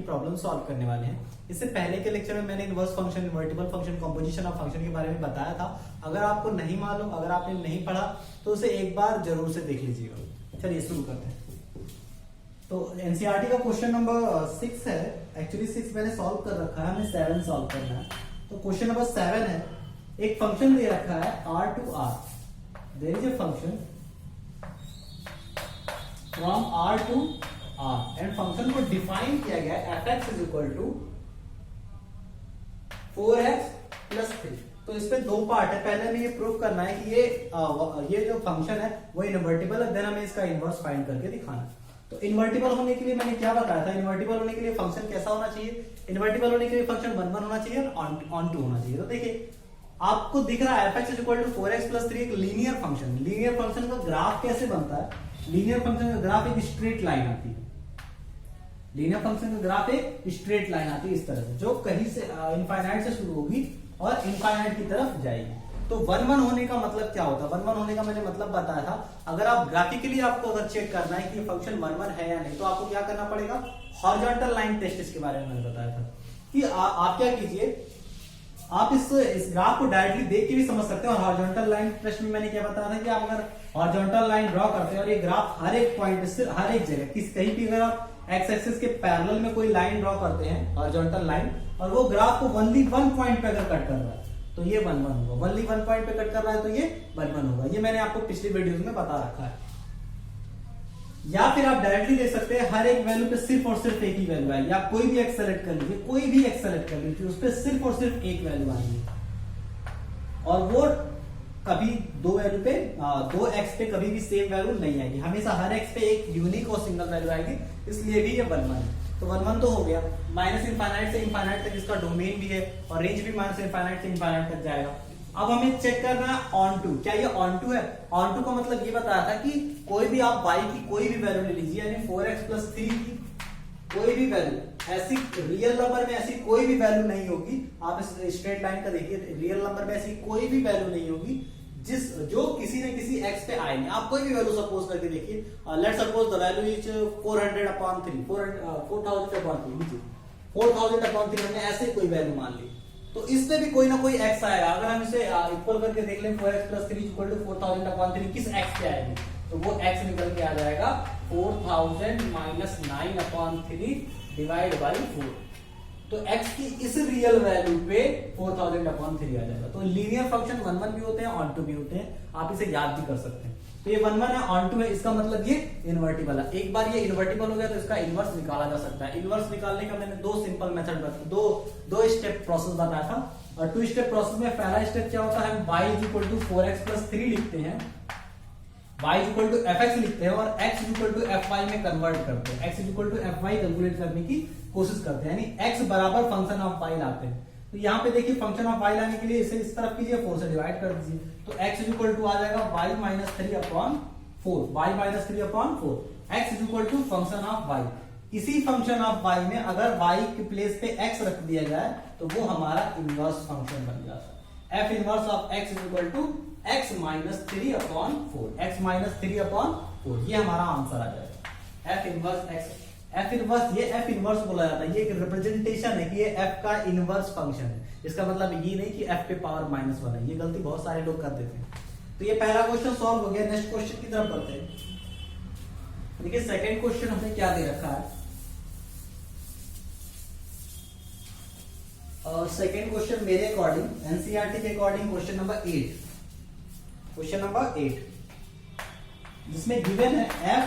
की problem solve करने वाले हैं। इससे पहले के लेक्चर में मैंने inverse function, invertible function, composition of function के बारे में बताया था। अगर आपको नहीं मालूम, अगर आपने नहीं पढ़ा तो उसे एक बार जरूर से देख लीजिएगा। चलिए शुरू करते हैं। तो एनसीईआरटी का क्वेश्चन नंबर 6 है। एक्चुअली 6 मैंने सॉल्व कर रखा है, हमें 7 सॉल्व करना है। तो क्वेश्चन नंबर 7 है, एक फंक्शन दे रखा है r to r। There is a function from r to r and function को डिफाइन किया गया है fx is equal to 4x plus 3। तो इसमें दो पार्ट है। पहले हमें ये प्रूव करना है कि ये जो फंक्शन है वो इन्वर्टिबल है, देन हमें इसका इनवर्स फाइंड करके दिखाना। तो इन्वर्टिबल होने के लिए मैंने क्या बताया था, इन्वर्टिबल होने के लिए फंक्शन कैसा होना चाहिए, इन्वर्टिबल होने के लिए फंक्शन 1 1 होना चाहिए और ऑन टू होना चाहिए। तो देखिए आपको दिख रहा है fx is equal to 4x plus 3 एक लीनियर फंक्शन। लीनियर फंक्शन का ग्राफ कैसे बनता है, लीनियर फंक्शन का ग्राफ एक स्ट्रेट लाइन आती है। लीनियर फंक्शन का ग्राफ एक स्ट्रेट लाइन आती है इस तरह से, जो कहीं से इनफाइनाइट से शुरू होगी और इनफाइनाइट की तरफ जाएगी। तो 1 1 होने का मतलब क्या होता है, 1 1 होने का मैंने मतलब बताया था। अगर आप ग्राफिकली आपको अगर चेक करना है कि ये फंक्शन 1 1 है या नहीं, तो आपको क्या करना पड़ेगा, हॉरिजॉन्टल लाइन टेस्ट इसके बारे में मैंने बताया था कि आप क्या कीजिए, आप इस ग्राफ को डायरेक्टली देख के भी समझ सकते हैं। और हॉरिजॉन्टल लाइन टेस्ट में मैंने क्या बताया था कि आप अगर हॉरिजॉन्टल लाइन ड्रॉ करते हैं और ये ग्राफ हर एक पॉइंट से, हर एक जगह कहीं भी अगर आप एक्स एक्सिस के पैरेलल में कोई लाइन ड्रॉ करते हैं, हॉरिजॉन्टल लाइन, और वो ग्राफ को ओनली 1 पॉइंट पे अगर कट कर रहा है तो ये 1 1 होगा। ओनली 1 पॉइंट पे कट कर रहा है तो ये 1 1 होगा। ये मैंने आपको पिछली वीडियोस में बता रखा है। या फिर आप डायरेक्टली देख सकते हैं हर एक वैल्यू पे सिर्फ और सिर्फ एक ही वैल्यू आएगी। आप कोई भी एक्स सेलेक्ट कर लीजिए, कोई भी एक्स सेलेक्ट कर लीजिए, उस पर सिर्फ और सिर्फ एक वैल्यू आएगी और वो कभी दो वैल्यू पे, दो एक्स पे कभी भी सेम वैल्यू नहीं आएगी। हमेशा हर एक्स पे एक यूनिक और सिंगल वैल्यू आएगी, इसलिए भी ये 1 1 है। तो 1 1 तो हो गया। माइनस इनफाइनाइट से इनफाइनाइट तक इसका डोमेन भी है और रेंज भी माइनस इनफाइनाइट से इनफाइनाइट तक जाएगा। अब हमें चेक करना है ऑन टू, क्या ये ऑन टू है। ऑन टू का मतलब ये बताया था कि कोई भी आप y की कोई भी वैल्यू ले लीजिए, यानी 4x प्लस 3 की कोई भी वैल्यू, ऐसी रियल नंबर में ऐसी कोई भी वैल्यू नहीं होगी। आप इस स्ट्रेट लाइन का देखिए, रियल नंबर में ऐसी कोई भी वैल्यू नहीं होगी जो किसी न किसी x पे आएगी। आप कोई भी वैल्यू सपोज करके देखिए, let's suppose the value is 400/3, 4000/3 हमने ऐसे कोई वैल्यू मान ली, तो इसमें भी कोई ना कोई x आएगा। अगर हम इसे इक्वल करके देख लें, 4x प्लस 3 इक्वल टू 4000/3 किस x पे आएगी, तो वो x निकल के आ जाएगा 4000 माइनस 9/3 डिवाइड बाई 4। तो x की इस रियल वैल्यू पे 4000/3 आ जाएगा। तो लीनियर फंक्शन 1 1 भी होते हैं, ऑन टू भी होते हैं। आप इसे याद भी कर सकते हैं। तो ये 1 1 है, ऑन टू है, इसका मतलब ये इन्वर्टिबल है। एक बार ये इन्वर्टिबल हो गया तो इसका इनवर्स निकाला जा सकता है। इनवर्स निकालने का मैंने दो सिंपल मेथड दो स्टेप प्रोसेस बताया था। और 2 स्टेप प्रोसेस में पहला स्टेप क्या होता है, y is equal to 4x plus 3 लिखते हैं, y is equal to fx लिखते हैं और x is equal to fy में कन्वर्ट करते हैं। x is equal to fy calculate करने की कोशिश करते हैं, यानी x बराबर फंक्शन ऑफ y लाते हैं। तो यहाँ पे देखिए फंक्शन ऑफ y लाने के लिए इसे इस तरफ कीजिए, 4 से डिवाइड कर दीजिए, तो x इज इक्वल टू आ जाएगा y minus 3/4, y minus 3/4। x is equal to function of y। इसी फंक्शन ऑफ y में अगर y के प्लेस पे x रख दिया जाए तो वो हमारा इनवर्स फंक्शन बन जाता है। f inverse of x is equal to x minus 3/4, x minus 3/4, ये हमारा आंसर आ जाएगा। f inverse x, f inverse, ये f इनवर्स बोला जाता है, ये एक रिप्रेजेंटेशन है कि ये f का इनवर्स फंक्शन है। इसका मतलब ये नहीं कि f पे पावर -1 है, ये गलती बहुत सारे लोग कर देते हैं। तो ये पहला क्वेश्चन सॉल्व हो गया। नेक्स्ट क्वेश्चन की तरफ बढ़ते हैं। देखिए सेकंड क्वेश्चन हमने क्या दे रखा है, और सेकंड क्वेश्चन मेरे अकॉर्डिंग, एनसीईआरटी के according question number 8, question number 8 जिसमें गिवन है f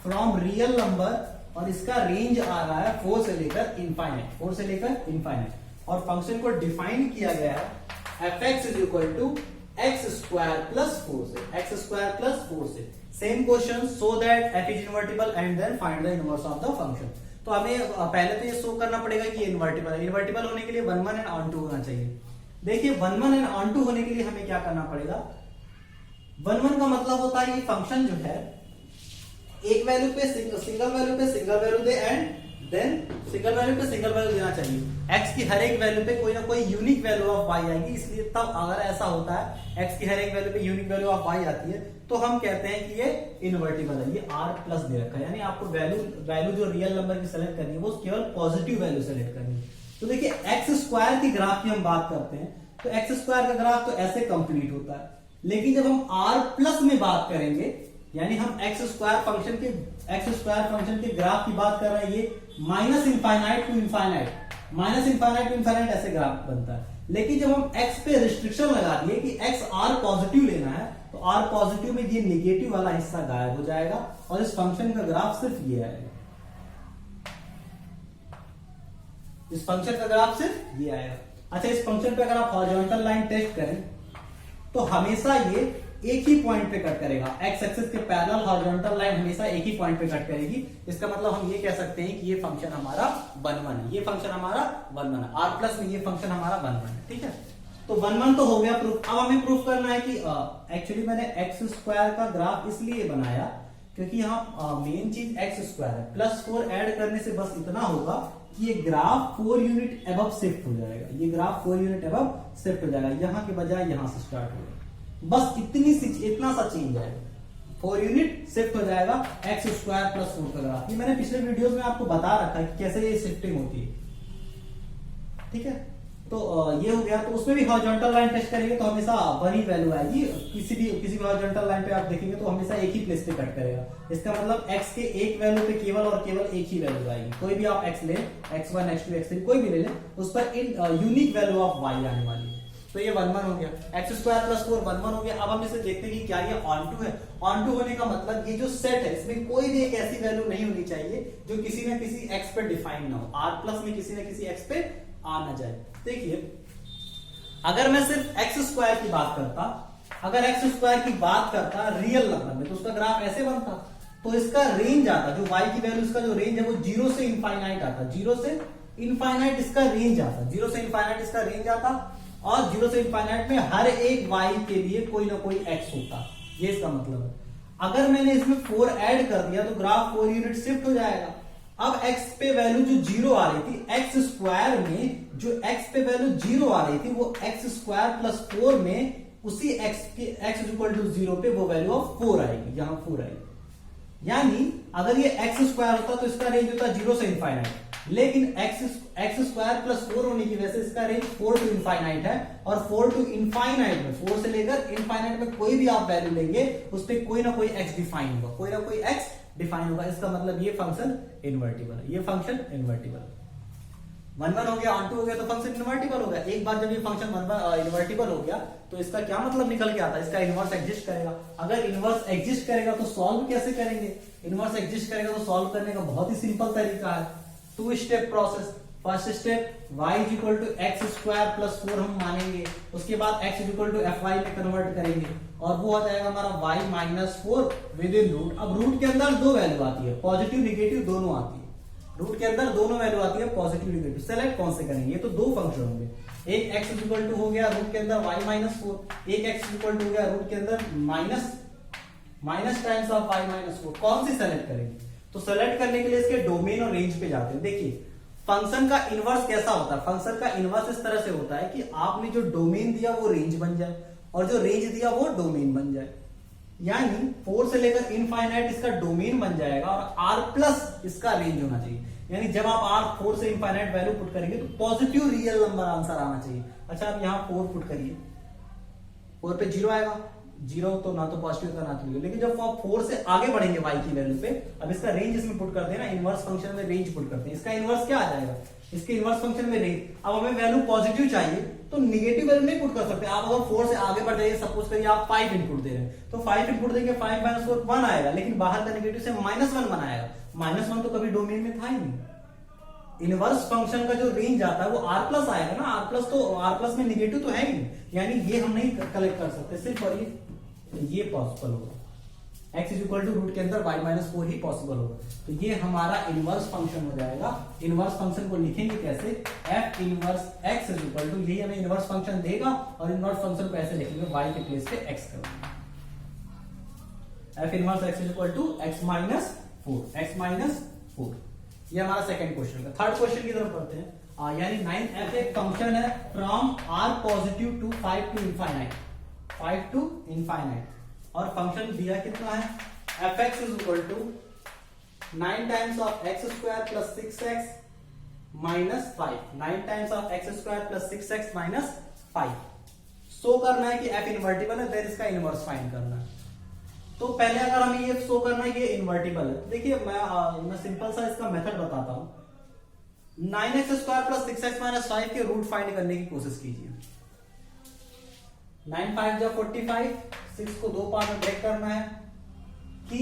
फ्रॉम रियल नंबर और इसका रेंज आ रहा है 4 से लेकर इनफाइनाइट, 4 से लेकर इनफाइनाइट, और फंक्शन को डिफाइन किया गया है fx is equal to x square plus 4 से, x स्क्वायर प्लस 4 से। Same question, so that f is invertible and then find the inverse of the function. तो हमें पहले तो ये शो करना पड़ेगा कि इन्वर्टिबल है। इन्वर्टिबल होने के लिए 1 1 एंड ऑन टू होना चाहिए। देखिए 1 1 एंड ऑन टू होने के लिए हमें क्या करना पड़ेगा, 1 1 का मतलब होता है ये फंक्शन जो है एक वैल्यू पे सिंगल वैल्यू दे एंड देन सिंगल वैल्यू पे सिंगल वैल्यू देना चाहिए। x की हर एक वैल्यू पे कोई ना कोई यूनिक वैल्यू ऑफ y आएगी, इसलिए तब अगर ऐसा होता है x की हर एक वैल्यू पे यूनिक वैल्यू ऑफ y आती है तो हम कहते हैं कि ये इनवर्टिबल है। ये r प्लस दे रखा है, यानी आपको वैल्यू जो रियल नंबर की सेलेक्ट करनी है वो केवल पॉजिटिव वैल्यू सेलेक्ट करनी है। तो देखिए एक्स स्क्वायर की ग्राफ की हम बात करते हैं तो एक्स स्क्वायर का ग्राफ तो ऐसे कंप्लीट होता है, लेकिन जब हम r प्लस में बात करेंगे यानी हम एक्स स्क्वायर फंक्शन के ग्राफ की बात कर रहे हैं, ये माइनस इनफाइनाइट टू इनफाइनाइट ऐसे ग्राफ बनता है। लेकिन जब हम x पे रिस्ट्रिक्शन लगा दिए कि x r पॉजिटिव लेना है तो r पॉजिटिव में ये निगेटिव वाला हिस्सा गायब हो जाएगा और इस फंक्शन का ग्राफ सिर्फ ये आएगा। इस फंक्शन का ग्राफ सिर्फ ये आएगा। अच्छा, इस फंक्शन पे अगर आप हॉरिजॉन्टल लाइन टेस्ट करें तो हमेशा ये एक ही पॉइंट पे कट करेगा। एक्स एक्सिस के पैरेलल हॉरिजॉन्टल लाइन हमेशा एक ही पॉइंट पे कट करेगी। इसका मतलब हम ये कह सकते हैं कि ये फंक्शन हमारा 1 1 है, ये फंक्शन हमारा 1 1 है, r प्लस में ये फंक्शन हमारा 1 1 है। ठीक है, तो 1 1 तो हो गया प्रूफ। अब हमें प्रूफ करना है कि एक्चुअली मैंने एक्स स्क्वायर का ग्राफ इसलिए बनाया क्योंकि यहाँ मेन चीज एक्स स्क्वायर है, प्लस 4 ऐड करने से बस इतना होगा कि ये ग्राफ 4 यूनिट अबव शिफ्ट हो जाएगा। ये ग्राफ 4 यूनिट अबव शिफ्ट हो जाएगा, यहाँ के बजाय यहाँ से स्टार्ट होगा। बस इतना सा चेंज है, 4 यूनिट शिफ्ट हो जाएगा एक्स स्क्वायर प्लस 4 का ग्राफ। ये मैंने पिछले वीडियोस में आपको बता रखा है कि कैसे ये शिफ्टिंग होती है। ठीक है, तो ये हो गया। तो उसमें भी हॉरिजॉन्टल लाइन टेस्ट करेंगे तो हमेशा वही वैल्यू आएगी। किसी भी हॉरिजॉन्टल लाइन पे आप देखेंगे तो हमेशा एक ही प्लेस पे कट करेगा। इसका मतलब x के एक वैल्यू पे केवल और केवल एक ही वैल्यू आएगी। कोई भी आप x ले, x1 x2 x3 कोई भी ले लें, उस पर यूनिक वैल्यू ऑफ y आने वाली है। तो ये 1 1 हो गया, एक्स स्क्वायर प्लस 4 1 1 हो गया। अब हम इसे देखते हैं कि क्या ये ऑन टू है। ऑन टू होने का मतलब ये जो सेट है इसमें कोई भी एक ऐसी वैल्यू नहीं होनी चाहिए जो किसी ना किसी x पे डिफाइन ना हो, r प्लस में किसी ना किसी x पे आ ना जाए। देखिए, अगर मैं सिर्फ एक्स स्क्वायर की बात करता रियल नंबर में तो उसका ग्राफ ऐसे बनता। तो इसका रेंज आता, जो y की वैल्यू इसका जो रेंज है वो 0 से इनफाइनाइट आता, 0 से इनफाइनाइट इसका रेंज आता, 0 से इनफाइनाइट इसका रेंज आता और 0 से इनफाइनाइट में हर एक y के लिए कोई ना कोई x होता। ये इसका मतलब है। अगर मैंने इसमें 4 ऐड कर दिया तो ग्राफ 4 यूनिट शिफ्ट हो जाएगा। अब x पे वैल्यू जो 0 आ रही थी, एक्स स्क्वायर में जो x पे वैल्यू 0 आ रही थी वो एक्स स्क्वायर प्लस 4 में उसी x के x इक्वल टू 0 पे वो वैल्यू ऑफ 4 आएगी, यहां 4 आएगी। यानी अगर ये x स्क्वायर होता तो इसका रेंज होता 0 से इनफाइनाइट, लेकिन एक्स स्क्वायर प्लस 4 होने की वजह से इसका रेंज 4 टू इनफाइनाइट है और 4 टू इनफाइनाइट में 4 से लेकर इनफाइनाइट में कोई भी आप वैल्यू लेंगे उस पर कोई ना कोई x डिफाइन होगा, कोई ना कोई x डिफाइन होगा। इसका मतलब ये फंक्शन इनवर्टिबल है, ये फंक्शन इनवर्टिबल है। 1 1 हो गया, ऑन टू हो गया तो फंक्शन इनवर्टिबल हो गया। एक बार जब ये फंक्शन इनवर्टिबल हो गया तो इसका क्या मतलब निकल के आता है, इसका इनवर्स एग्जिस्ट करेगा। अगर इनवर्स एग्जिस्ट करेगा तो सॉल्व कैसे करेंगे? इनवर्स एग्जिस्ट करेगा तो सॉल्व करने का बहुत ही सिंपल तरीका है, 2 step process. First step y is equal to x square plus 4 हम मानेंगे, उसके बाद x is equal to fy में कन्वर्ट करेंगे और वो आ जाएगा हमारा y minus 4 within root. अब रूट के अंदर 2 वैल्यू आती है, पॉजिटिव निगेटिव दोनों आती है। रूट के अंदर दोनों वैल्यू आती है, पॉजिटिव निगेटिव। सेलेक्ट कौन से करेंगे? ये तो 2 फंक्शन होंगे, एक x इज इक्वल टू हो गया रूट के अंदर y माइनस 4, एक x इज इक्वल टू हो गया रूट के अंदर minus times of y minus 4। कौन सी सेलेक्ट करेंगे? तो सेलेक्ट करने के लिए इसके डोमेन और रेंज पे जाते हैं। देखिए फंक्शन का इनवर्स कैसा होता है, फंक्शन का इनवर्स इस तरह से होता है कि आपने जो डोमेन दिया वो रेंज बन जाए और जो रेंज दिया वो डोमेन बन जाए। यानी 4 से लेकर इनफाइनाइट इसका डोमेन बन जाएगा और r प्लस इसका रेंज होना चाहिए। यानी जब आप r 4 से इनफाइनाइट वैल्यू पुट करेंगे तो पॉजिटिव रियल नंबर आंसर आना चाहिए। अच्छा, आप यहाँ 4 पुट करिए, 4 पे 0 आएगा, 0 तो ना तो पॉजिटिव का ना तो नेगेटिव। लेकिन जब आप 4 से आगे बढ़ेंगे y की वैल्यू पे, अब इसका रेंज इसमें पुट करते हैं ना, इनवर्स फंक्शन में रेंज पुट करते हैं। इसका इनवर्स क्या आ जाएगा? इसके इनवर्स फंक्शन में रेंज। अब हमें वैल्यू पॉजिटिव चाहिए तो निगेटिव वैल्यू नहीं पुट कर सकते। आप अगर 4 से आगे बढ़ जाइए, सपोज करिए आप 5 इनपुट दे रहे हैं तो 5 इनपुट देंगे, 5 माइनस 4 1 आएगा, लेकिन बाहर का निगेटिव से -1 बनाएगा। -1 तो कभी डोमेन में था ही नहीं। इनवर्स फंक्शन का जो रेंज आता है वो r प्लस आएगा ना, r प्लस तो r प्लस में निगेटिव तो है ही नहीं, यानी ये हम नहीं कलेक्ट कर सकते। सिर्फ और ये पॉसिबल होगा, x is equal to root के अंदर y माइनस 4 ही पॉसिबल होगा। तो ये हमारा इनवर्स फंक्शन हो जाएगा। इनवर्स फंक्शन को लिखेंगे कैसे? f inverse x is equal to, यही हमें इनवर्स फंक्शन देगा और इनवर्स फंक्शन को ऐसे लिखेंगे y के प्लेस पे x करेंगे। f inverse x is equal to x minus 4, x minus 4। ये हमारा सेकंड क्वेश्चन का। थर्ड क्वेश्चन की तरफ बढ़ते हैं। यानी 9f एक फंक्शन है from r positive to 5 to infinite, 5 to infinite, और फंक्शन दिया कितना है, fx is equal to 9 times of x square plus 6x minus 5, 9 times of x square plus 6x minus 5। Show करना है कि f इन्वर्टिबल है, देन इसका inverse find करना है। तो पहले अगर हमें ये शो करना है कि इन्वर्टिबल है, देखिए मैं सिंपल सा इसका मेथड बताता हूं। 9x square plus 6x minus 5 के रूट फाइंड करने की कोशिश कीजिए। 9 5 जा 45, 6 को दो पार्ट में ब्रेक करना है कि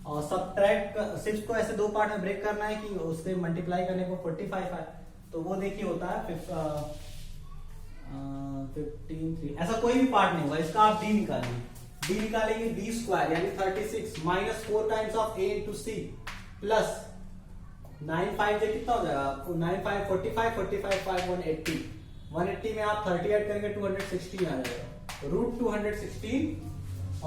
और सब्ट्रैक्ट 6 को ऐसे दो पार्ट में ब्रेक करना है कि उससे मल्टीप्लाई करने को 45 है। तो वो देखिए होता है 15 3, ऐसा कोई भी पार्ट नहीं होगा, इसका आप d निकालिए। d निकालेंगे b स्क्वायर यानी 36 minus 4 times of a into c plus 9 5 जो कितना हो जाएगा, 9 5 45, 45 5 180, 180 में आप 30 ऐड करेंगे 216 आ जाएगा, रूट 216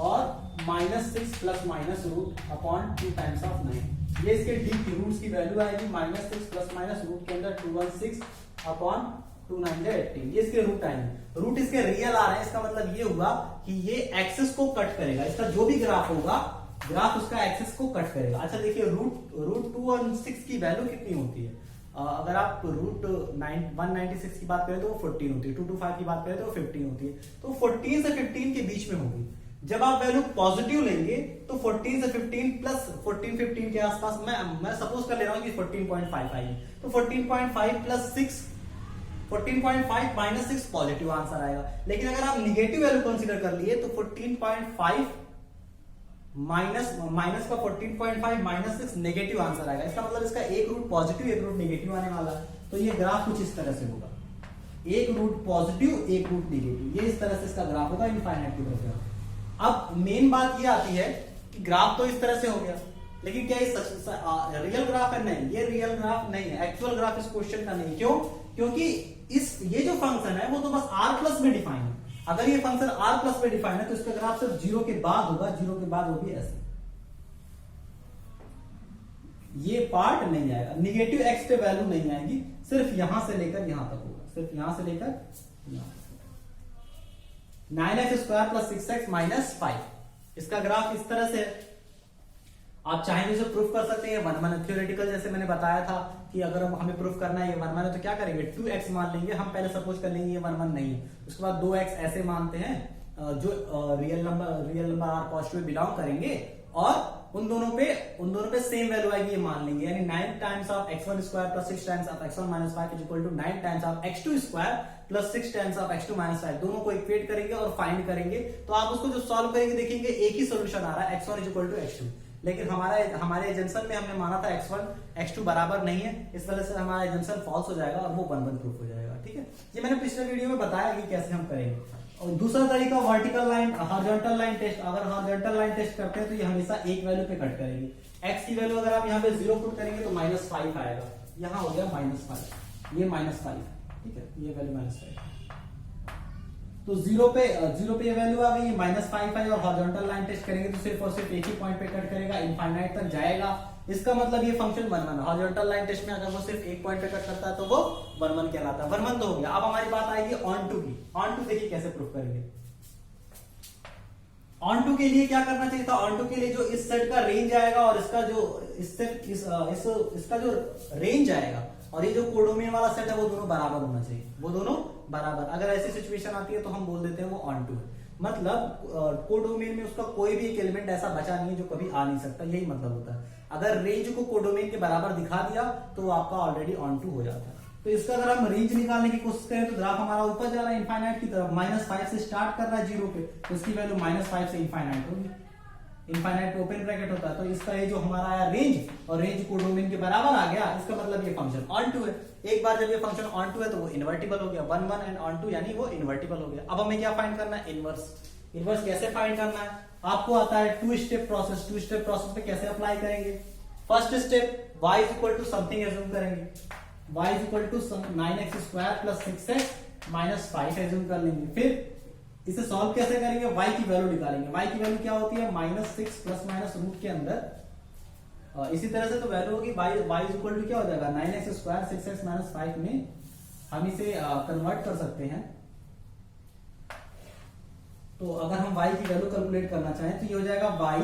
और minus 6 plus minus root upon 2 times of 9। ये इसके d की रूट्स की वैल्यू आएगी, माइनस 6 प्लस माइनस रूट के अंदर 216 अपॉन 218, ये इसके रूट आएंगे। रूट इसके रियल आ रहे हैं, इसका मतलब ये हुआ कि ये एक्सिस को कट करेगा, इसका जो भी ग्राफ होगा, ग्राफ उसका एक्सिस को कट करेगा। अच्छा देखिए रूट 2 और 6 की वैल्यू कितनी होती है, अगर आप रूट 196 की बात करें तो वो 14 होती है, 225 की बात करें तो वो 15 होती है, तो 14 से 15 के बीच में होगी। जब आप वैल्यू पॉजिटिव लेंगे तो 14 से 15 प्लस 14 15 के आसपास, मैं सपोज कर ले रहा हूं कि 14.5 आएगी, तो 14.5 प्लस 6 14.5 माइनस 6 पॉजिटिव आंसर आएगा। लेकिन अगर आप निगेटिव वैल्यू कंसीडर कर लिए तो 14.5 माइनस का 14.5 माइनस 6 नेगेटिव आंसर आएगा। इसका मतलब इसका एक रूट पॉजिटिव एक रूट नेगेटिव आने वाला है। तो ये ग्राफ कुछ इस तरह से होगा, एक रूट पॉजिटिव एक रूट नेगेटिव, ये इस तरह से इसका ग्राफ होगा इनफाइनाइट की तरफ। अब मेन बात ये आती है कि ग्राफ तो इस तरह से हो गया, लेकिन क्या ये रियल ग्राफ है? नहीं, ये रियल ग्राफ नहीं है, एक्चुअल ग्राफ इस क्वेश्चन का नहीं। क्यों? क्योंकि ये जो फंक्शन है वो तो बस r प्लस में डिफाइन है। अगर ये फंक्शन r प्लस में डिफाइन है तो इसका ग्राफ सिर्फ 0 के बाद होगा, 0 के बाद होगी ऐसे, ये पार्ट नहीं आएगा, निगेटिव x पे वैल्यू नहीं आएगी, सिर्फ यहां से लेकर यहां तक होगा, सिर्फ यहां से लेकर यहां तक। 9x square plus 6x minus 5, इसका ग्राफ इस तरह से है। आप चाहेंगे इसे प्रूफ कर सकते हैं 1 1 थ्योरेटिकल, जैसे मैंने बताया था कि अगर हमें प्रूफ करना है 1 1 है तो क्या करेंगे, 2x मान लेंगे। हम पहले सपोज कर लेंगे ये 1 1 नहीं है, उसके बाद 2x ऐसे मानते हैं जो real number are positive belong करेंगे, और उन दोनों पे सेम वैल्यू आएगी ये मान लेंगे। यानी 9 times of x1 square plus 6 times of x1 minus 5 is equal to 9 times of x2 square plus 6 times of x2 minus 5। दोनों को इक्वेट करेंगे और फाइंड करेंगे। तो आप उसको जो सॉल्व करेंगे देखेंगे एक ही सोल्यूशन आ रहा है, x1 is equal to x2। लेकिन हमारे एजेंशन में हमने माना था x1 x2 बराबर नहीं है, इस वजह से हमारा एजेंशन फॉल्स हो जाएगा और वो 1 1 प्रूफ हो जाएगा। ठीक है, ये मैंने पिछले वीडियो में बताया कि कैसे हम करेंगे। और दूसरा तरीका vertical line, horizontal line test. अगर हॉरिजॉन्टल लाइन टेस्ट करते हैं तो ये हमेशा एक वैल्यू पे कट करेगी। x की वैल्यू अगर आप यहाँ पे 0 पुट करेंगे तो -5 आएगा, यहाँ हो गया -5, ये -5, ठीक है, ये वैल्यू -5। तो 0 पे ये वैल्यू आ गई, -5 है, और हॉरिजॉन्टल लाइन टेस्ट करेंगे तो सिर्फ और सिर्फ एक ही पॉइंट पे कट करेगा, इनफाइनाइट तक जाएगा। इसका मतलब ये फंक्शन 1 1। हॉरिजॉन्टल लाइन टेस्ट में अगर वो सिर्फ एक पॉइंट पे कट करता है तो वो 1 1 कहलाता है। 1 1 तो हो गया। अब हमारी बात आएगी ऑन टू की। ऑन टू देखिए कैसे प्रूफ करेंगे। ऑन टू के लिए क्या करना चाहिए था, ऑन टू के लिए जो इस सेट का रेंज आएगा और इसका जो इसका जो रेंज आएगा और ये जो कोडोमेन वाला सेट है वो दोनों बराबर होना चाहिए, वो दोनों बराबर। अगर ऐसी सिचुएशन आती है तो हम बोल देते हैं वो ऑन टू है। मतलब कोडोमेन में उसका कोई भी एक एलिमेंट ऐसा बचा नहीं है जो कभी आ नहीं सकता, यही मतलब होता है। अगर रेंज को कोडोमेन के बराबर दिखा दिया तो वो आपका ऑलरेडी ऑन टू हो जाता है। तो इसका अगर हम रेंज निकालने की कोशिश करें तो ग्राफ हमारा ऊपर जा रहा है इनफाइनाइट की तरफ, -5 से स्टार्ट कर रहा है 0 पे, तो इसकी वैल्यू -5 से इनफाइनाइट होगी। इनफाइनाइट पे ओपन ब्रैकेट होता है, तो इसका ये जो हमारा आया रेंज और रेंज कोडोमेन के बराबर आ गया, इसका मतलब ये फंक्शन ऑन टू है। एक बार जब ये फंक्शन ऑन टू है तो वो इन्वर्टिबल हो गया, 1 1 एंड ऑन टू यानी वो इन्वर्टिबल हो गया। अब हमें क्या फाइंड करना है, इनवर्स। इनवर्स कैसे फाइंड करना है, आपको आता है 2 स्टेप प्रोसेस। 2 स्टेप प्रोसेस पे कैसे अप्लाई करेंगे, first step y is equal to something assume करेंगे, y is equal to 9x square plus 6x minus 5 assume कर लेंगे। फिर इसे सॉल्व कैसे करेंगे, y की वैल्यू निकालेंगे। y की वैल्यू क्या होती है, -6 प्लस माइनस रूट के अंदर इसी तरह से तो वैल्यू होगी y इज इक्वल टू क्या हो जाएगा 9x स्क्वायर 6x माइनस 5 में हम इसे कन्वर्ट कर सकते हैं। तो अगर हम y की वैल्यू कैलकुलेट करना चाहें तो ये हो जाएगा y,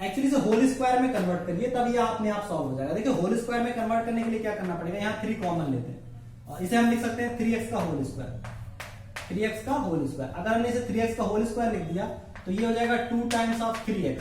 एक्चुअली से होल स्क्वायर में कन्वर्ट करिए तब ये अपने आप सॉल्व हो जाएगा। देखिए होल स्क्वायर में कन्वर्ट करने के लिए क्या करना पड़ेगा, यहाँ 3 कॉमन लेते हैं, इसे हम लिख सकते हैं 3x का होल स्क्वायर, 3x का होल स्क्वायर। अगर हमने इसे 3x का होल स्क्वायर लिख दिया तो ये हो जाएगा 2 टाइम्स ऑफ 3x,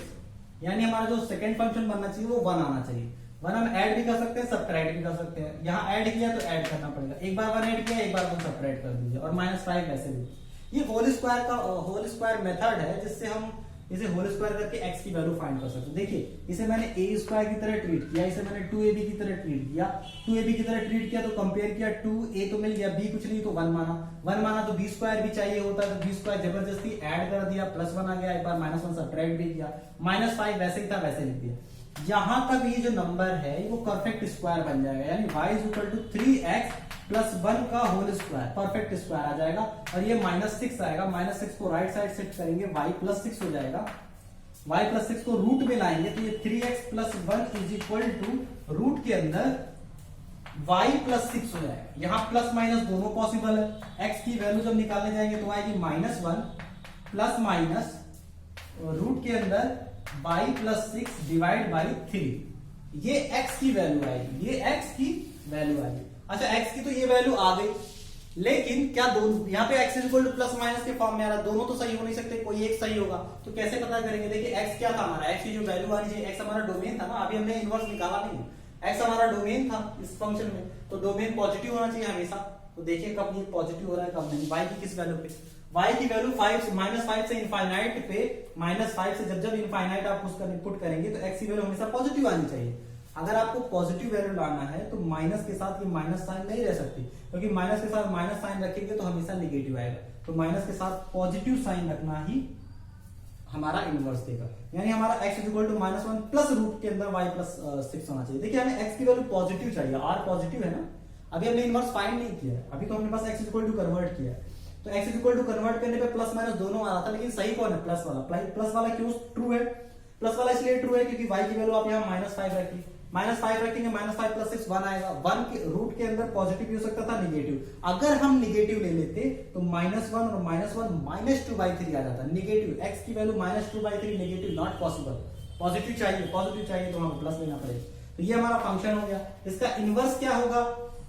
यानी हमारा जो सेकंड फंक्शन बनना चाहिए वो 1 आना चाहिए। 1 हम ऐड भी कर सकते हैं, सब्ट्रैक्ट भी कर सकते हैं। यहाँ ऐड किया तो ऐड करना पड़ेगा, एक बार 1 ऐड किया, एक बार 1 सब्ट्रैक्ट कर दीजिए, और -5 वैसे भी। ये होल स्क्वायर मेथड है जिससे हम इसे होल स्क्वायर करके x की वैल्यू फाइंड कर सकते हैं। देखिए इसे मैंने a स्क्वायर की तरह ट्रीट किया, इसे मैंने 2ab की तरह ट्रीट किया, 2ab की तरह ट्रीट किया तो कंपेयर किया, 2a तो मिल गया, b कुछ नहीं तो 1 माना तो b स्क्वायर भी चाहिए होता है, तो b स्क्वायर जबरदस्ती ऐड कर दिया, +1 आ गया, एक बार -1 सब्ट्रैक्ट भी किया, -5 वैसे ही था वैसे लिख दिया। यहां तक ये जो नंबर है वो परफेक्ट स्क्वायर बन जाएगा, यानी y is equal to 3x plus 1 का होल स्क्वायर, परफेक्ट स्क्वायर आ जाएगा। और ये -6 आएगा, -6 को राइट साइड शिफ्ट करेंगे, y प्लस 6 हो जाएगा, y प्लस 6 को रूट में लाएंगे तो ये 3x plus 1 is equal to root के अंदर y प्लस 6 हो जाएगा। यहाँ प्लस माइनस दोनों पॉसिबल है, x की वैल्यू जब निकालने जाएंगे तो आएगी -1 प्लस माइनस रूट के अंदर y प्लस 6 डिवाइड बाई 3, ये x की वैल्यू आएगी, ये x की वैल्यू आएगी। अच्छा x की तो ये वैल्यू आ गई, लेकिन क्या दोनों यहाँ पे x equal two plus minus के फॉर्म में आ रहा है, दोनों तो सही हो नहीं सकते, कोई एक सही होगा। तो कैसे पता करेंगे, देखिए x क्या था हमारा, x की जो वैल्यू आनी चाहिए, x हमारा डोमेन था ना, अभी हमने इनवर्स निकाला नहीं, x हमारा डोमेन था इस फंक्शन में, तो डोमेन पॉजिटिव होना चाहिए हमेशा। तो देखिए कब ये पॉजिटिव हो रहा है कब नहीं, y की किस वैल्यू पे, y की वैल्यू -5 से इनफाइनाइट पे, -5 से जब इनफाइनाइट आप उसका इनपुट करेंगे तो x की वैल्यू हमेशा पॉजिटिव आनी चाहिए। अगर आपको पॉजिटिव वैल्यू लाना है तो माइनस के साथ ये माइनस साइन नहीं रह सकती, क्योंकि माइनस के साथ माइनस साइन रखेंगे तो हमेशा नेगेटिव आएगा, तो माइनस के साथ पॉजिटिव साइन रखना ही हमारा इनवर्स देगा, यानी हमारा x equal to -1 plus root के अंदर y प्लस 6 होना चाहिए। देखिए हमें x की वैल्यू पॉजिटिव चाहिए, r पॉजिटिव है ना, अभी हमने इनवर्स फाइंड नहीं किया है, अभी तो हमने बस x इक्वल टू कन्वर्ट किया है। तो x इक्वल टू कन्वर्ट करने पे प्लस माइनस दोनों आ रहा था, लेकिन सही कौन है, प्लस वाला क्यों ट्रू है, प्लस वाला इसलिए ट्रू है क्योंकि y की वैल्यू आप यहाँ -5 रखी, -5 रखेंगे, -5 प्लस 6 1 आएगा, 1 के रूट के अंदर पॉजिटिव भी हो सकता था, नेगेटिव। अगर हम नेगेटिव ले लेते तो -1 और -1 -2/3 आ जाता, नेगेटिव, x की value -2/3 negative, not possible, positive चाहिए तो हमें प्लस लेना पड़ेगा। तो ये हमारा फंक्शन हो गया। इसका इनवर्स क्या होगा,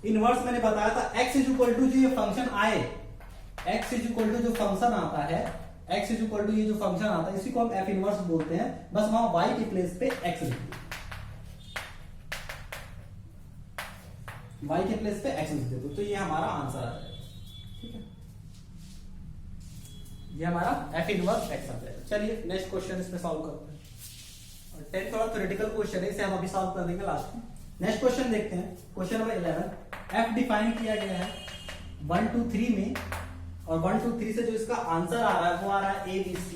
इनवर्स मैंने बताया था x इज इक्वल टू जो ये फंक्शन आए, x इज इक्वल टू जो फंक्शन आता है, x इज इक्वल टू ये जो फंक्शन आता है इसी को हम f इनवर्स बोलते हैं, बस वहां y की प्लेस पे x लिख दो, y के प्लेस पे x लिख दो, तो ये हमारा आंसर आ जाएगा, ठीक है, ये हमारा f इनवर्स x आ जाएगा। चलिए नेक्स्ट क्वेश्चन इसमें सॉल्व करते हैं, और 10 थोड़ा थ्योरेटिकल क्वेश्चन है, इसे हम अभी सॉल्व कर देंगे लास्ट में। नेक्स्ट क्वेश्चन देखते हैं, क्वेश्चन नंबर 11, f डिफाइन किया गया है 1 2 3 में, और 1 2 3 से जो इसका आंसर आ रहा है वो आ रहा है ABC,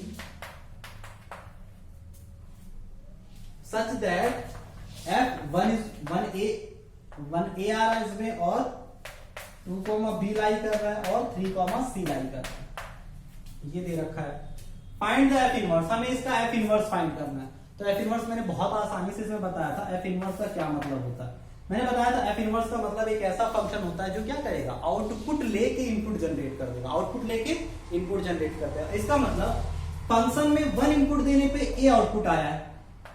such that f 1a आ रहा है इसमें, और 2, b लाई कर रहा है, और 3, c लाई कर रहा है, ये दे रखा है। फाइंड द f इनवर्स, हमें इसका f इनवर्स फाइंड करना है। तो f इनवर्स मैंने बहुत आसानी से इसमें बताया था, f इनवर्स का क्या मतलब होता है, मैंने बताया था f इनवर्स का मतलब एक ऐसा फंक्शन होता है जो क्या करेगा, आउटपुट लेके इनपुट जनरेट कर देगा, आउटपुट लेके इनपुट जनरेट कर देगा। इसका मतलब फंक्शन में 1 इनपुट देने पे a आउटपुट आया है,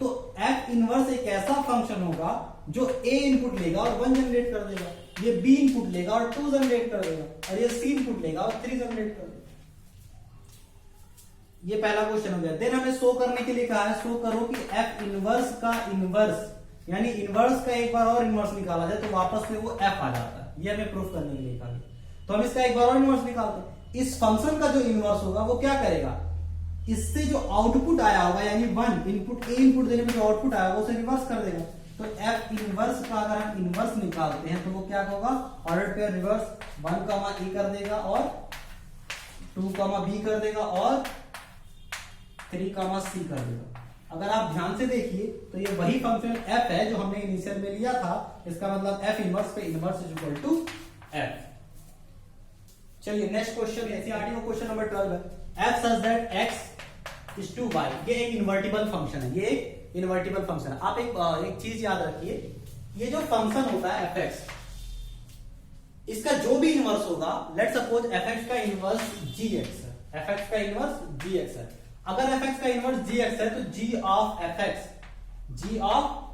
तो f इनवर्स एक ऐसा फंक्शन होगा जो a इनपुट लेगा और 1 जनरेट कर देगा, ये b इनपुट लेगा और 2 जनरेट कर देगा, और ये c इनपुट लेगा और 3 जनरेट कर देगा। ये पहला क्वेश्चन हो गया। देन हमें शो करने के लिए कहा है, शो करो कि f इनवर्स का इनवर्स, यानी इनवर्स का एक बार और इनवर्स निकाला जाए तो वापस से वो f आ जाता है, ये हमें प्रूफ करने के लिए कहा। तो हम इसका एक बार और इनवर्स निकालते हैं। इस फंक्शन का जो इनवर्स होगा वो क्या करेगा, इससे जो आउटपुट आया होगा, यानी 1 इनपुट a इनपुट देने पे जो आउटपुट आया होगा उसे रिवर्स कर देगा। तो f इनवर्स का अगर हम इनवर्स निकालते हैं तो वो क्या होगा, ऑर्डर पेयर रिवर्स 1, a कर देगा, और 2, b कर देगा, और 3, c कर देगा। अगर आप ध्यान से देखिए तो ये वही फंक्शन f है जो हमने इनिशियल में लिया था, इसका मतलब f इनवर्स पे inverse is equal to f। चलिए नेक्स्ट क्वेश्चन, एनसीईआरटी का क्वेश्चन नंबर 12 है, f such that x is to y, ये एक इन्वर्टिबल फंक्शन है, ये एक इन्वर्टिबल फंक्शन। आप एक चीज याद रखिए, ये जो फंक्शन होता है fx, इसका जो भी इनवर्स होगा, लेट सपोज fx का इनवर्स gx है, fx का इनवर्स gx है। अगर fx का इनवर्स gx है तो g of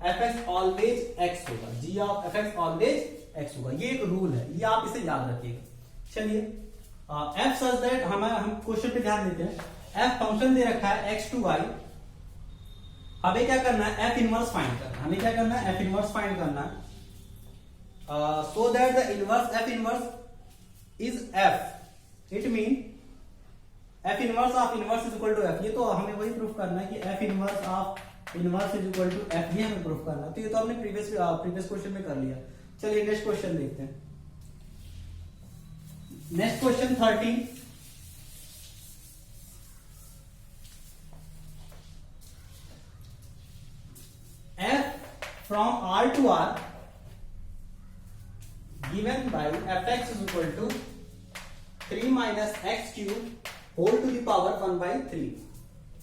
fx always x होगा, g of fx always x होगा। ये एक रूल है, ये आप इसे याद रखिएगा। चलिए f सच दैट हम क्वेश्चन पे ध्यान देते हैं। f फंक्शन दे रखा है x टू y, हमें क्या करना है, f इनवर्स फाइंड करना है। हमें क्या करना है, f इनवर्स फाइंड करना है, so that the inverse f inverse is f, it mean f inverse of inverse is equal to f। ये तो हमें वही प्रूफ करना है कि f inverse of inverse is equal to f, ये हमें प्रूफ करना है। तो ये तो हमने प्रीवियस क्वेश्चन में कर लिया। चलिए नेक्स्ट क्वेश्चन देखते हैं। Next question 13, f from r to r given by fx is equal to 3 minus x cube whole to the power 1 by 3।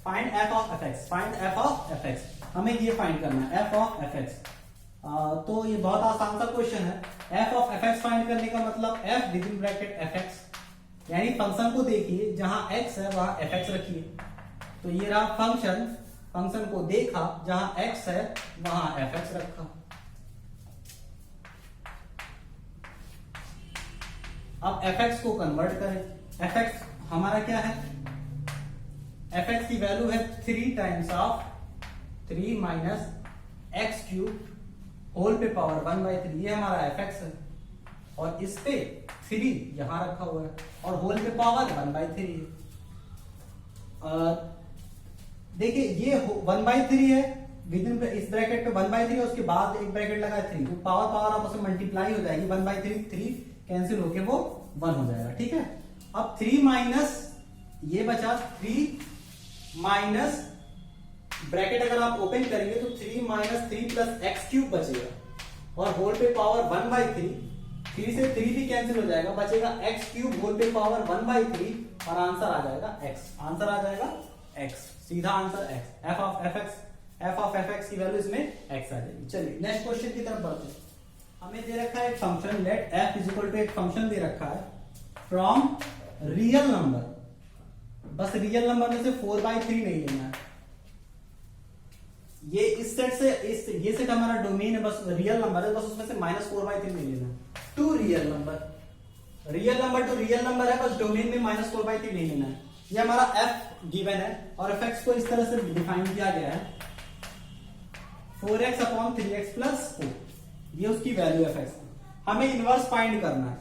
Find f of fx, find f of fx, हमें ये find करना है f of fx। तो ये बहुत आसान सा question है। f of fx फाइंड करने का मतलब f with in bracket fx, यानी फंक्शन को देखिए, जहां x है वहां fx रखिए। तो ये रहा फंक्शन, फंक्शन को देखा, जहां x है वहां fx रखा। अब fx को कन्वर्ट करें। fx हमारा क्या है, fx की वैल्यू है 3 times of 3 minus x cube whole पे पावर 1 बाई 3, ये हमारा fx है। और इस पे 3 यहां रखा हुआ है और होल पे पावर 1 बाई 3 है। देखिए ये 1 बाई 3 है, विद इन इस ब्रैकेट पे 1 बाई 3 है, उसके बाद एक ब्रैकेट लगा है 3, तो पावर पावर आपस में मल्टीप्लाई हो जाएगी, 1 बाई 3 3 कैंसिल होके वो 1 हो जाएगा। ठीक है, अब 3 माइनस ये बचा 3 माइनस ब्रैकेट अगर आप ओपन करेंगे तो 3 माइनस 3 प्लस एक्स क्यूब बचेगा और होल पे पावर 1 बाई 3, 3 से 3 भी कैंसिल हो जाएगा, बचेगा एक्स क्यूब होल पे पावर 1 बाई 3 और आंसर आ जाएगा x। आंसर आ जाएगा x, सीधा answer x। f of fx की वैल्यू इसमें x आ जाएगी। चलिए नेक्स्ट क्वेश्चन की तरफ बढ़ते हैं। हमें दे रखा है एक function, let f is equal to एक फंक्शन दे रखा है फ्रॉम रियल नंबर, बस रियल नंबर में से 4 बाई 3 नहीं लेना है। ये इस सेट से ये सेट हमारा डोमेन है, बस रियल नंबर है, बस उसमें से -4 बाई 3 नहीं लेना। To real number to real number है, बस डोमेन में -4 बाई 3 नहीं लेना है। ये हमारा f गिवन है और fx को इस तरह से डिफाइन किया गया है 4x अपॉन 3x प्लस 4, ये उसकी वैल्यू fx। हमें इनवर्स फाइंड करना है,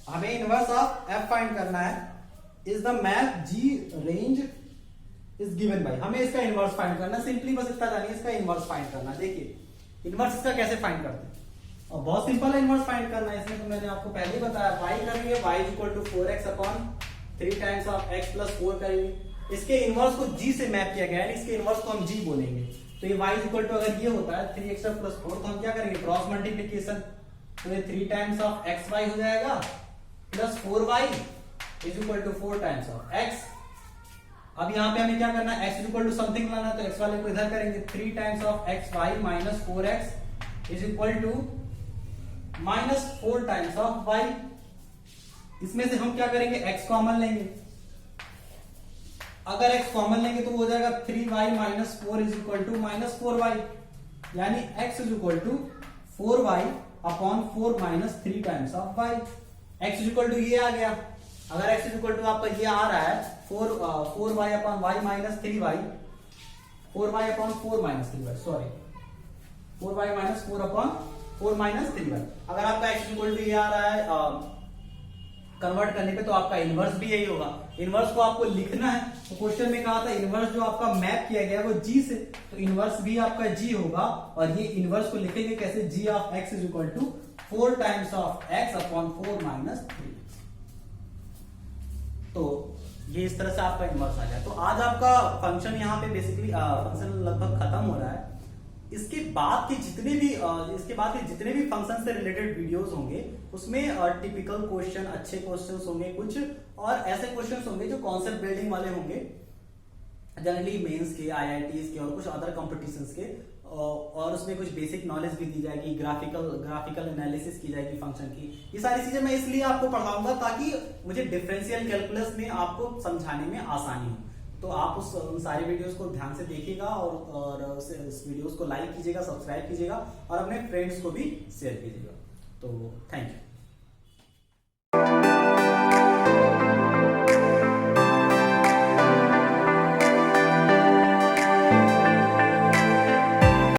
हमें इनवर्स ऑफ f फाइंड करना है। Is the map g range is given by, हमें इसका इनवर्स फाइंड करना है। सिंपली बस इतना जानिए, इसका इनवर्स फाइंड करना है। देखिए इनवर्स इसका कैसे फाइंड करते हैं, और बहुत सिंपल है इनवर्स फाइंड करना है। इसमें तो मैंने आपको पहले ही बताया, y करेंगे y is equal to 4x upon 3 times of x plus 4 करेंगे। इसके इनवर्स को g से मैप किया गया है, इसके इनवर्स को हम g बोलेंगे। तो ये y इज इक्वल टू अगर ये होता है 3x प्लस 4, तो हम क्या करेंगे, क्रॉस मल्टीप्लीकेशन। तो ये 3 टाइम्स ऑफ xy हो जाएगा plus 4y is equal to 4 times of x। अब यहाँ पे हमें क्या करना है, x is equal to something लाना है, तो x वाले को इधर करेंगे, 3 times of xy minus 4x is equal to minus 4 times of y। इसमें से हम क्या करेंगे, x कॉमन लेंगे। अगर x कॉमन लेंगे तो वो हो जाएगा 3y minus 4 is equal to minus 4y, यानी x is equal to 4y upon 4 minus 3 times of y। x is equal to ये आ गया। अगर x इज इक्वल टू आपका ये आ रहा है 4y upon y minus 3y, 4y upon 4 minus 3y, sorry 4y minus 4 upon 4 minus 3y। अगर आपका x इज इक्वल टू ये आ रहा है कन्वर्ट करने पे, तो आपका इनवर्स भी यही होगा। इनवर्स को आपको लिखना है, तो क्वेश्चन में कहा था इनवर्स जो आपका मैप किया गया वो g से, तो इनवर्स भी आपका g होगा। और ये इनवर्स को लिखेंगे कैसे, g of x is equal to 4 times of x upon 4 minus 3। तो ये इस तरह से आपका इनवर्स आ गया। तो आज आपका फंक्शन यहाँ पे बेसिकली फंक्शन लगभग खत्म हो रहा है। इसके बाद के जितने भी फंक्शन से रिलेटेड वीडियोस होंगे उसमें टिपिकल क्वेश्चन, अच्छे क्वेश्चंस होंगे कुछ, और ऐसे क्वेश्चंस होंगे जो कॉन्सेप्ट बिल्डिंग वाले होंगे। जनरली मेंस के, आईआईटीज के और कुछ अदर कॉम्पिटिशन्स के, और उसमें कुछ बेसिक नॉलेज भी दी जाएगी, ग्राफिकल एनालिसिस की जाएगी फंक्शन की। ये सारी चीजें मैं इसलिए आपको पढ़ाऊंगा ताकि मुझे डिफरेंशियल कैलकुलस में आपको समझाने में आसानी हो। तो आप उन सारी वीडियोस को ध्यान से देखिएगा और उस वीडियोस को लाइक कीजिएगा, सब्सक्राइब कीजिएगा और अपने फ्रेंड्स को भी शेयर कीजिएगा। तो थैंक यू।